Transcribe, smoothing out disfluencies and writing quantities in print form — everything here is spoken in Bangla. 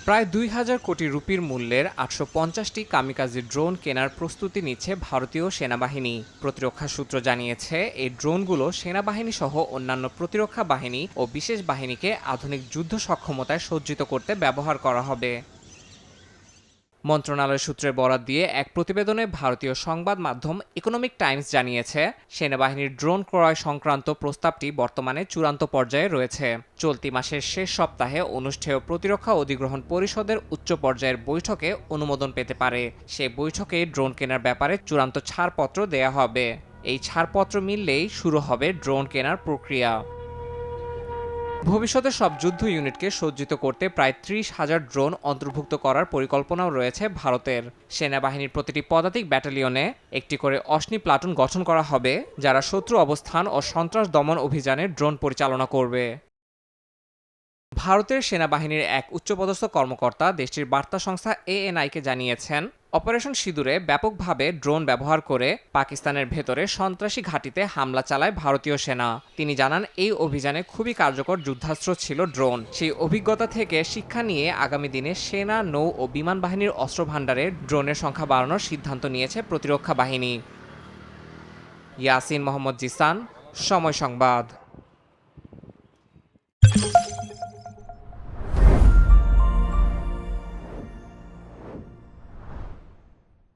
প্রায় ২,০০০ কোটি রুপির মূল্যের ৮৫০টি কামিকাজি ড্রোন কেনার প্রস্তুতি নিচ্ছে ভারতীয় সেনাবাহিনী। প্রতিরক্ষা সূত্র জানিয়েছে, এই ড্রোনগুলো সেনাবাহিনী সহ অন্যান্য প্রতিরক্ষা বাহিনী ও বিশেষ বাহিনীকে আধুনিক যুদ্ধ সক্ষমতায় সজ্জিত করতে ব্যবহার করা হবে। মন্ত্রণালয় সূত্রের বরাত দিয়ে এক প্রতিবেদনে ভারতীয় সংবাদ মাধ্যম ইকোনমিক টাইমস জানিয়েছে, সেনাবাহিনীর ড্রোন ক্রয় সংক্রান্ত প্রস্তাবটি বর্তমানে চূড়ান্ত পর্যায়ে রয়েছে। চলতি মাসের শেষ সপ্তাহে অনুষ্ঠেয় প্রতিরক্ষা অধিগ্রহণ পরিষদের উচ্চ পর্যায়ের বৈঠকে অনুমোদন পেতে পারে। সে বৈঠকে ড্রোন কেনার ব্যাপারে চূড়ান্ত ছাড়পত্র দেয়া হবে। এই ছাড়পত্র মিললেই শুরু হবে ড্রোন কেনার প্রক্রিয়া। ভবিষ্যতে সব যুদ্ধ ইউনিটকে সজ্জিত করতে প্রায় ৩০,০০০ ড্রোন অন্তর্ভুক্ত করার পরিকল্পনাও রয়েছে ভারতের। সেনাবাহিনীর প্রতিটি পদাতিক ব্যাটালিয়নে একটি করে অশ্নি প্লাটুন গঠন করা হবে, যারা শত্রু অবস্থান ও সন্ত্রাস দমন অভিযানে ড্রোন পরিচালনা করবে। ভারতের সেনাবাহিনীর এক উচ্চপদস্থ কর্মকর্তা দেশটির বার্তা সংস্থা এএনআইকে জানিয়েছেন, অপারেশন সিঁদুরে ব্যাপকভাবে ড্রোন ব্যবহার করে পাকিস্তানের ভেতরে সন্ত্রাসী ঘাঁটিতে হামলা চালায় ভারতীয় সেনা। তিনি জানান, এই অভিযানে খুবই কার্যকর যুদ্ধাস্ত্র ছিল ড্রোন। সেই অভিজ্ঞতা থেকে শিক্ষা নিয়ে আগামী দিনে সেনা, নৌ ও বিমান বাহিনীর অস্ত্রভাণ্ডারে ড্রোনের সংখ্যা বাড়ানোর সিদ্ধান্ত নিয়েছে প্রতিরক্ষা বাহিনী। ইয়াসিন মোহাম্মদ জিসান, সময় সংবাদ।